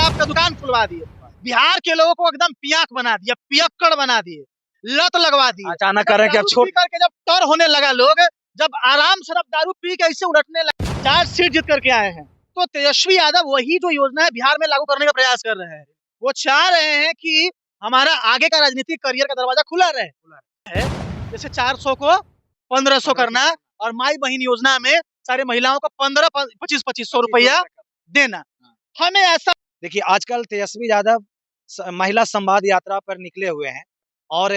शराब का दुकान खुलवा दिए, बिहार के लोगों को एकदम पियाक बना दिया, पियक्कड़ बना दिए, लत लगवा दी। अचानक कर रहे हैं कि अब छोड़ करके जब टर होने लगा लोग, जब आराम से दारू पी के ऐसे उलटने लगे, 4 सीट जीत करके आए हैं। तो तेजस्वी यादव वही जो योजना है बिहार में लागू करने का प्रयास कर रहे हैं। वो चाह रहे हैं कि हमारा आगे का राजनीतिक करियर का दरवाजा खुला रहे। जैसे 400 को 1500 करना और माई बहन योजना में सारे महिलाओं को 2500 रुपया देना। हमें ऐसा देखिए, आजकल तेजस्वी यादव महिला संवाद यात्रा पर निकले हुए हैं और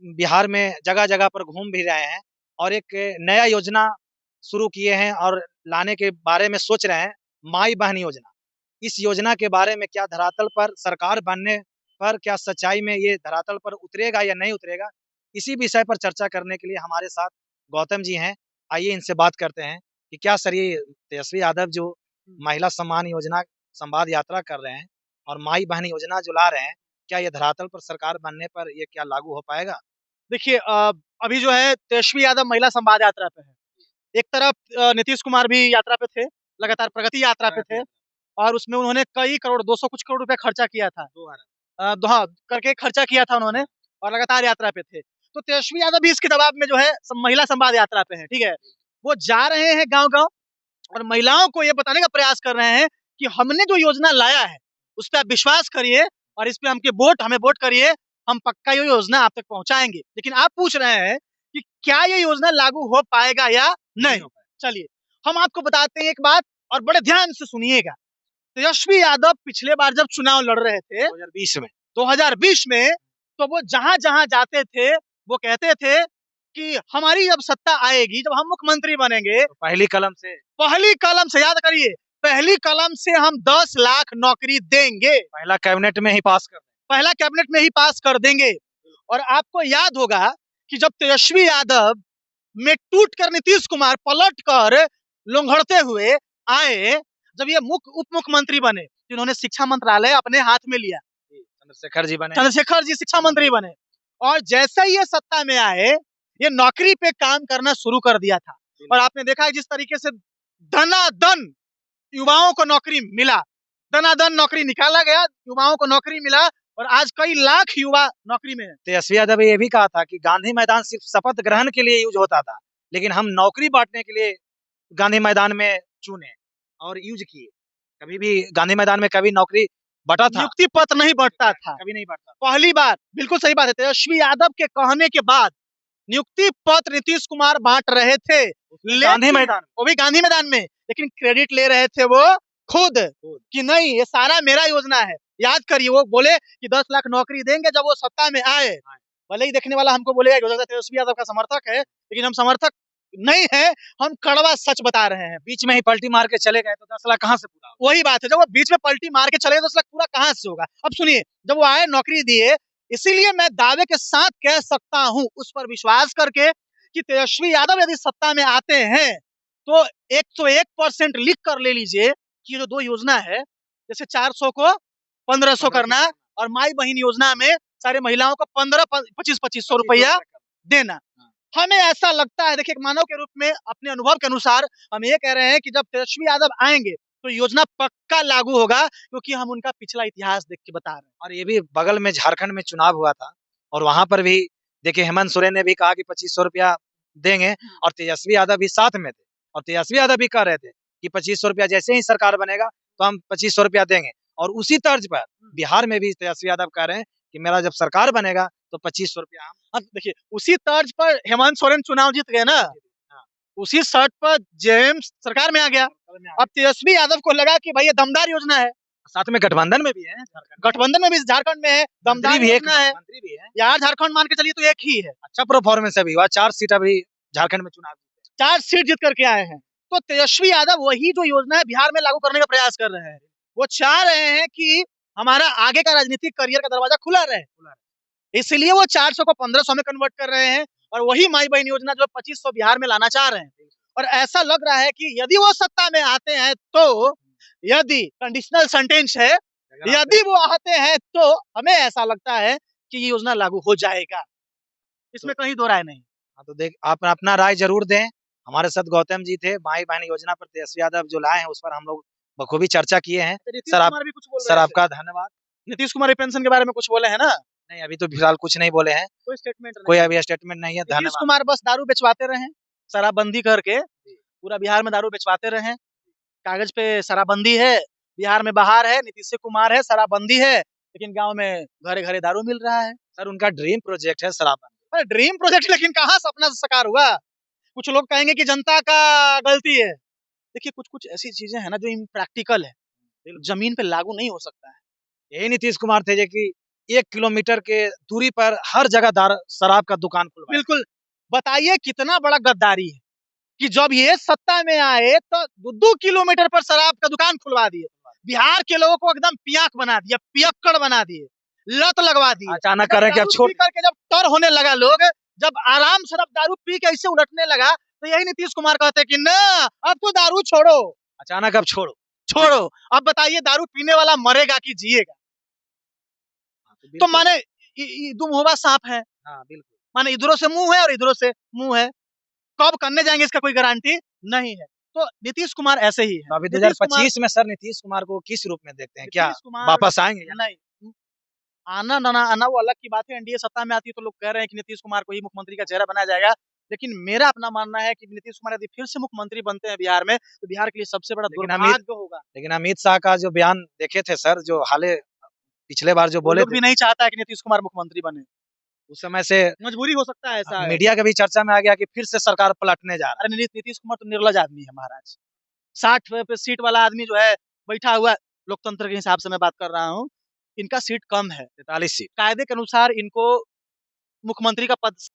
बिहार में जगह जगह पर घूम भी रहे हैं और एक नया योजना शुरू किए हैं और लाने के बारे में सोच रहे हैं, माई बहन योजना। इस योजना के बारे में क्या धरातल पर सरकार बनने पर क्या सच्चाई में ये धरातल पर उतरेगा या नहीं उतरेगा, इसी विषय पर चर्चा करने के लिए हमारे साथ गौतम जी हैं। आइए इनसे बात करते हैं कि क्या सर ये तेजस्वी यादव जो महिला सम्मान योजना संवाद यात्रा कर रहे हैं और माई बहन योजना जो ला रहे हैं, क्या ये धरातल पर सरकार बनने पर ये क्या लागू हो पाएगा? देखिए, अभी जो है तेजस्वी यादव महिला संवाद यात्रा पे है। एक तरफ नीतीश कुमार भी यात्रा पे थे, लगातार प्रगति यात्रा पे थे और उसमें उन्होंने कई करोड़ 200 कुछ करोड़ रुपया खर्चा किया था। हाँ, करके खर्चा किया था उन्होंने और लगातार यात्रा पे थे। तो तेजस्वी यादव भी इसके दबाव में जो है महिला संवाद यात्रा पे है, ठीक है। वो जा रहे हैं गांव-गांव और महिलाओं को ये बताने का प्रयास कर रहे हैं कि हमने जो योजना लाया है उस पे आप विश्वास करिए और इस पे हमें वोट करिए, हम पक्का ये योजना आप तक पहुंचाएंगे। लेकिन आप पूछ रहे हैं कि क्या ये योजना लागू हो पाएगा या नहीं। चलिए हम आपको बताते हैं एक बात और बड़े ध्यान से सुनिएगा। तेजस्वी यादव पिछले बार जब चुनाव लड़ रहे थे 2020 में, तो वो जहां जाते थे वो कहते थे कि हमारी जब सत्ता आएगी, जब हम मुख्यमंत्री बनेंगे, तो पहली कलम से याद करिए, पहली कलम से हम 10 लाख नौकरी देंगे। पहला कैबिनेट में ही पास कर देंगे। और आपको याद होगा कि जब तेजस्वी यादव में टूट कर नीतीश कुमार पलट कर लोंघड़ते हुए आए, जब ये उप मुख्यमंत्री बने, जिन्होंने शिक्षा मंत्रालय अपने हाथ में लिया, चंद्रशेखर जी शिक्षा मंत्री बने और जैसे ही ये सत्ता में आए, ये नौकरी पे काम करना शुरू कर दिया था। और आपने देखा है जिस तरीके से धनाधन युवाओं को नौकरी मिला, धनाधन नौकरी निकाला गया, युवाओं को नौकरी मिला और आज कई लाख युवा नौकरी में है। तेजस्वी यादव ने ये भी कहा था कि गांधी मैदान सिर्फ शपथ ग्रहण के लिए यूज होता था, लेकिन हम नौकरी बांटने के लिए गांधी मैदान में चुने और यूज किए। कभी भी गांधी मैदान में कभी नौकरी बटा था? नियुक्ति पत्र नहीं बढ़ता था, कभी नहीं बढ़ता। पहली बार, बिल्कुल सही बात है। तेजस्वी यादव के कहने के बाद नियुक्ति पत्र नीतीश कुमार बांट रहे थे, गांधी मैदान, वो भी गांधी मैदान में, लेकिन क्रेडिट ले रहे थे वो खुद कि नहीं ये सारा मेरा योजना है। याद करिए, वो बोले कि 10 लाख नौकरी देंगे जब वो सत्ता में आए। भले ही देखने वाला हमको बोलेगा तेजस्वी यादव का समर्थक है, लेकिन हम समर्थक नहीं है, हम कड़वा सच बता रहे हैं। बीच में ही पलटी मार के चले गए तो 10 लाख कहाँ से पूरा? वही बात है, जब वो बीच में पलटी मार के चले गए तो 10 लाख पूरा कहाँ से होगा। अब सुनिए, जब वो आए नौकरी दिए, इसीलिए मैं दावे के साथ कह सकता हूं, उस पर विश्वास करके, कि तेजस्वी यादव यदि सत्ता में आते हैं तो 101% लिख कर ले लीजिए कि जो 2 योजना है, जैसे 400 को 1500 करना और माई बहन योजना में सारे महिलाओं को 2500 रुपया देना। हमें ऐसा लगता है, देखिए एक मानव के रूप में अपने अनुभव के अनुसार हम ये कह रहे हैं कि जब तेजस्वी यादव आएंगे तो योजना पक्का लागू होगा, क्योंकि हम उनका पिछला इतिहास देख के बता रहे हैं। और ये भी बगल में झारखंड में चुनाव हुआ था और वहां पर भी देखिए हेमंत सोरेन ने भी कहा कि 2500 रुपया देंगे और तेजस्वी यादव भी साथ में थे और तेजस्वी यादव भी कह रहे थे कि 2500 रुपया जैसे ही सरकार बनेगा तो हम 2500 रुपया देंगे। और उसी तर्ज पर बिहार में भी तेजस्वी यादव कह रहे हैं कि मेरा जब सरकार बनेगा तो 2500 रुपया हम। देखिए उसी तर्ज पर हेमंत सोरेन चुनाव जीत गए ना, उसी शर्त पर जेएम सरकार में आ गया। अब तेजस्वी यादव को लगा कि भाई ये दमदार योजना है, साथ में गठबंधन में भी है, गठबंधन में भी झारखंड में है, दमदार भी योजना है यार। झारखंड मान के चलिए तो एक ही है, अच्छा परफॉर्मेंस अभी हुआ, 4 सीट अभी झारखंड में चुनाव 4 सीट जीत करके आए हैं। तो तेजस्वी यादव वही जो योजना है बिहार में लागू करने का प्रयास कर रहे हैं। वो चाह रहे हैं कि हमारा आगे का राजनीतिक करियर का दरवाजा खुला रहे, इसलिए वो 400 को 1500 में कन्वर्ट कर रहे हैं और वही माई बहन योजना जो 2500 बिहार में लाना चाह रहे हैं। और ऐसा लग रहा है कि यदि वो सत्ता में आते हैं तो, यदि कंडीशनल सेंटेंस है, यदि वो आते हैं तो हमें ऐसा लगता है कि ये योजना लागू हो जाएगा, इसमें कहीं दो राय नहीं। हाँ तो देख, आप अपना राय जरूर दें। हमारे साथ गौतम जी थे, माई बहन योजना पर तेजस्वी यादव जो लाए हैं उस पर हम लोग बखूबी चर्चा किए हैं। नीतीश सर कुमार भी कुछ बोल सर रहे थे। आपका धन्यवाद। नीतीश कुमार पेंशन के बारे में कुछ बोले हैं ना? नहीं, अभी तो फिलहाल कुछ नहीं बोले हैं। कोई स्टेटमेंट कोई नहीं। अभी स्टेटमेंट नहीं है। नीतीश धन्यवाद। कुमार बस दारू बेचवाते रहे, शराबबंदी करके पूरा बिहार में दारू बेचवाते रहे। कागज पे शराबबंदी है, बिहार में बाहर है, नीतीश कुमार है, शराबबंदी है, लेकिन गांव में घरे-घरे दारू मिल रहा है। सर उनका ड्रीम प्रोजेक्ट है शराबबंदी। अरे ड्रीम प्रोजेक्ट, लेकिन कहाँ सपना साकार हुआ? कुछ लोग कहेंगे कि जनता का गलती है। देखिए कुछ-कुछ ऐसी चीजें हैं ना जो इम्प्रैक्टिकल है, जमीन पे लागू नहीं हो सकता है। यही नीतीश कुमार थे जो कि 1 किलोमीटर के दूरी पर हर जगह शराब का दुकान खुलवाया। बिल्कुल, बताइए कितना बड़ा गद्दारी है कि जब ये सत्ता में आए तो 2-2 किलोमीटर पर शराब का दुकान खुलवा दिए। बिहार के लोगों को एकदम पियाक बना दिया, पियक्कड़ बना दिए, लत लगवा दी। अचानक करें कि अब छोड़ करके जब टर होने लगा लोग, जब आराम से अब दारू पी के ऐसे उलटने लगा, तो यही नीतीश कुमार कहते कि ना अब तो दारू छोड़ो, अचानक अब छोड़ो। छोड़ो। अब बताइए दारू पीने वाला मरेगा कि जिएगा? तो माने दुमुंहा सांप है। हाँ, बिल्कुल। माने इधरों से मुंह है और इधरों से मुंह है। कब करने जाएंगे इसका कोई गारंटी नहीं है। तो नीतीश कुमार ऐसे ही है। तो अभी 2025 में सर नीतीश कुमार को किस रूप में देखते हैं? क्या वापस आएंगे? नहीं, आना ना आना वो अलग की बात है। एनडीए सत्ता में आती है तो लोग कह रहे हैं कि नीतीश कुमार को ही मुख्यमंत्री का चेहरा बनाया जाएगा, लेकिन मेरा अपना मानना है कि नीतीश कुमार यदि फिर से मुख्यमंत्री बनते हैं बिहार में, तो बिहार के लिए सबसे बड़ा दुर्भाग्य होगा। लेकिन अमित शाह का जो बयान देखे थे सर, जो पिछले बार जो बोले लोग भी नहीं चाहता है कि नीतीश कुमार मुख्यमंत्री बने। उस समय से मजबूरी हो सकता है ऐसा। मीडिया के भी चर्चा में आ गया कि फिर से सरकार पलटने जा रहा है। अरे नीतीश कुमार तो निर्लज आदमी है महाराज। 60 पे सीट वाला आदमी जो है बैठा हुआ, लोकतंत्र के हिसाब से मैं बात कर रहा हूँ, इनका सीट कम है, 43 सीट। कायदे के अनुसार इनको मुख्यमंत्री का पद